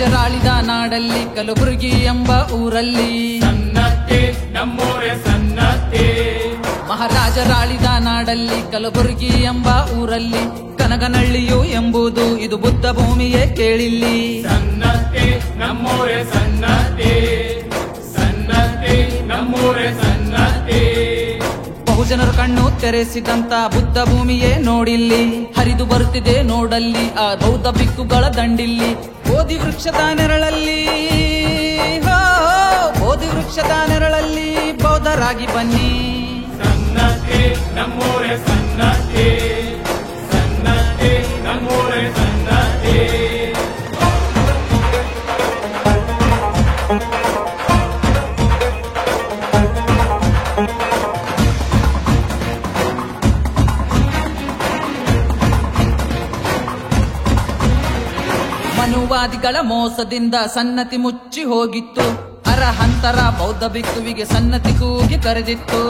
ಮಹಾರಾಜರಾಳಿದ ನಾಡಲ್ಲಿ ಕಲಬುರಗಿ ಎಂಬ ಊರಲ್ಲಿ ಸನ್ನತಿ ನಮ್ಮೂರೇ ಸನ್ನತಿ. ಮಹಾರಾಜರಾಳಿದ ನಾಡಲ್ಲಿ ಕಲಬುರಗಿ ಎಂಬ ಊರಲ್ಲಿ ಕನಗನಹಳ್ಳಿಯು ಎಂಬುದು ಇದು ಬುದ್ಧ ಭೂಮಿಯೇ ಕೇಳಿಲ್ಲಿ. ಸನ್ನತಿ ನಮ್ಮೂರೇ ಸನ್ನತಿ, ಸನ್ನತಿ ನಮ್ಮೂರೇ ಸನ್ನತಿ. ಬಹುಜನರು ಕಣ್ಣು ತೆರೆಸಿದಂತ ಬುದ್ಧ ಭೂಮಿಯೇ ನೋಡಿಲ್ಲಿ. ಹರಿದು ಬರುತ್ತಿದೆ ನೋಡಲ್ಲಿ ಆ ಬೌದ್ಧ ಭಿಕ್ಕುಗಳ ದಂಡಿಲ್ಲಿ. ಬೋಧಿ ವೃಕ್ಷದ ನೆರಳಲ್ಲಿ ಬೋಧಿ ವೃಕ್ಷದ ನೆರಳಲ್ಲಿ ಬೌದ್ಧರಾಗಿ ಬನ್ನಿ. ಸನ್ನತಿ ನಮ್ಮೂರೇ ಸನ್ನತಿ, ಸನ್ನತಿ ನಮ್ಮೂರೇ ಸನ್ನತಿ. ಮನುವಾದಿಗಳ ಮೋಸದಿಂದ ಸನ್ನತಿ ಮುಚ್ಚಿ ಹೋಗಿತ್ತು. ಅರಹಂತರ ಬೌದ್ಧ ಭಿಕ್ಕುವಿಗೆ ಸನ್ನತಿ ಕೂಗಿ ಕರೆದಿತ್ತು.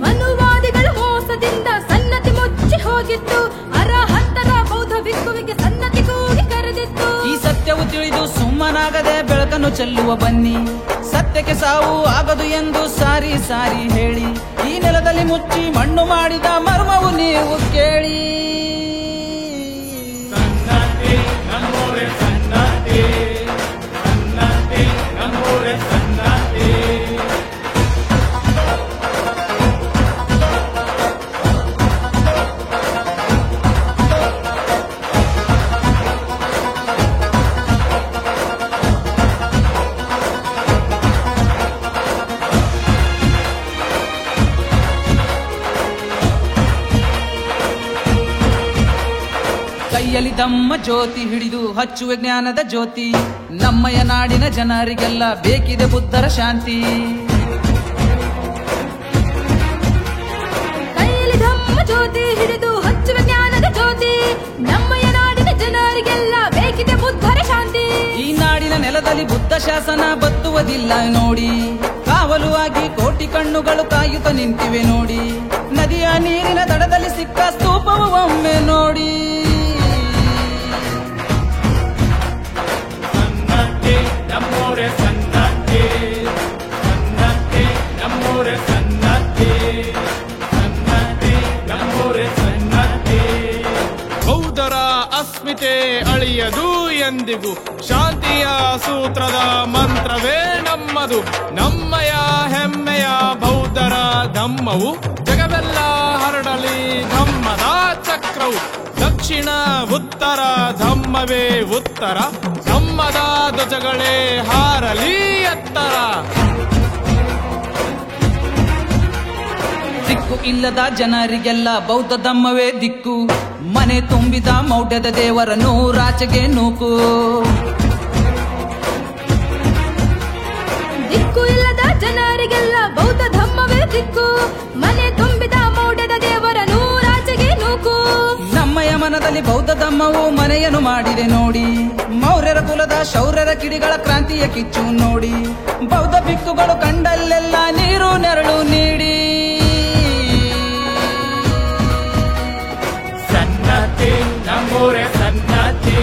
ಮನುವಾದಿಗಳ ಮೋಸದಿಂದ ಸನ್ನತಿ ಮುಚ್ಚಿ ಹೋಗಿತ್ತು. ಅರಹಂತರ ಬೌದ್ಧ ಭಿಕ್ಕುವಿಗೆ ಸನ್ನತಿ ಕೂಗಿ ಕರೆದಿತ್ತು. ಈ ಸತ್ಯವು ತಿಳಿದು ಸುಮ್ಮನಾಗದೆ ಬೆಳಕನ್ನು ಚೆಲ್ಲುವ ಬನ್ನಿ. ಸತ್ಯಕ್ಕೆ ಸಾವು ಆಗದು ಎಂದು ಸಾರಿ ಸಾರಿ ಹೇಳಿ. ಈ ನೆಲದಲ್ಲಿ ಮುಚ್ಚಿ ಮಣ್ಣು ಮಾಡಿದ ಮರ್ಮವು ನೀವು ಕೇಳಿ. ಸನ್ನತಿ ನಮ್ಮೂರೇ ಸನ್ನತಿ, ಸನ್ನತಿ ನಮ್ಮೂರೇ ಸನ್ನತಿ. ಕೈಯಲ್ಲಿ ಧಮ್ಮ ಜ್ಯೋತಿ ಹಿಡಿದು ಹಚ್ಚುವ ಜ್ಞಾನದ ಜ್ಯೋತಿ. ನಮ್ಮಯ ನಾಡಿನ ಜನರಿಗೆಲ್ಲ ಬೇಕಿದೆ ಬುದ್ಧರ ಶಾಂತಿ. ಕೈಯಲ್ಲಿ ಧಮ್ಮ ಜ್ಯೋತಿ ಹಿಡಿದು ಹಚ್ಚುವ ಜ್ಞಾನದ ಜ್ಯೋತಿ. ನಮ್ಮಯ ನಾಡಿನ ಜನರಿಗೆಲ್ಲ ಬೇಕಿದೆ ಬುದ್ಧರ ಶಾಂತಿ. ಈ ನಾಡಿನ ನೆಲದಲ್ಲಿ ಬುದ್ಧ ಶಾಸನ ಬತ್ತುವುದಿಲ್ಲ ನೋಡಿ. ಕಾವಲು ಆಗಿ ಕೋಟಿ ಕಣ್ಣುಗಳು ಕಾಯುತ್ತ ನಿಂತಿವೆ ನೋಡಿ. ನದಿಯ ನೀರಿನ ದಡದಲ್ಲಿ ಸಿಕ್ಕ ಸ್ತೂಪವು ಒಮ್ಮೆ ನೋಡಿ. ಸನ್ನತಿ ನಮ್ಮೂರೇ ಸನ್ನತಿ, ಸನ್ನತಿ ನಮ್ಮೂರೇ ಸನ್ನತಿ, ಸನ್ನತಿ ನಮ್ಮೂರೇ ಸನ್ನತಿ. ಬೌದ್ಧರ ಅಸ್ಮಿತೆ ಅಳಿಯದು ಎಂದಿಗೂ. ಶಾಂತಿಯ ಸೂತ್ರದ ಮಂತ್ರವೇ ನಮ್ಮದು. ನಮ್ಮಯ ಹೆಮ್ಮೆಯ ಬೌದ್ಧರ ಧಮ್ಮವು ಜಗವೆಲ್ಲ ಹರಡಲಿ ಧಮ್ಮದ ಚಕ್ರವು. ದಕ್ಷಿಣ ಉತ್ತರ ಧಮ್ಮವೇ ಉತ್ತರ. ಧಮ್ಮದ ಧ್ವಜಗಳೇ ಹಾರಲಿ ಎತ್ತರ. ದಿಕ್ಕು ಇಲ್ಲದ ಜನರಿಗೆಲ್ಲ ಬೌದ್ಧ ಧಮ್ಮವೇ ದಿಕ್ಕು. ಮನೆ ತುಂಬಿದ ಮೌಢ್ಯದ ದೇವರ ನೂರಾಚೆಗೆ ನೂಕು. ದಿಕ್ಕು ಇಲ್ಲದ ಜನರಿಗೆಲ್ಲ ಬೌದ್ಧ ಧಮ್ಮವೇ ದಿಕ್ಕು. ಮನೆ ತುಂಬಿದ ಮೌಢ್ಯದ ದೇವರ ನೂರಾಚೆಗೆ ನೂಕು. ನಮ್ಮಯ ಮನದಲ್ಲಿ ಬೌದ್ಧ ಧಮ್ಮವು ಮನೆಯನ್ನು ಮಾಡಿದೆ ನೋಡಿ. ಮೌರ್ಯರ ಕುಲದ ಶೌರ್ಯರ ಕಿಡಿಗಳ ಕ್ರಾಂತಿಯ ಕಿಚ್ಚು ನೋಡಿ. ಬೌದ್ಧ ಭಿಕ್ಕುಗಳು ಕಂಡಲ್ಲೆಲ್ಲ ನೀರು ನೆರಳು ನೀಡಿ. ಸನ್ನತಿ ನಮ್ಮೂರೇ ಸನ್ನತಿ,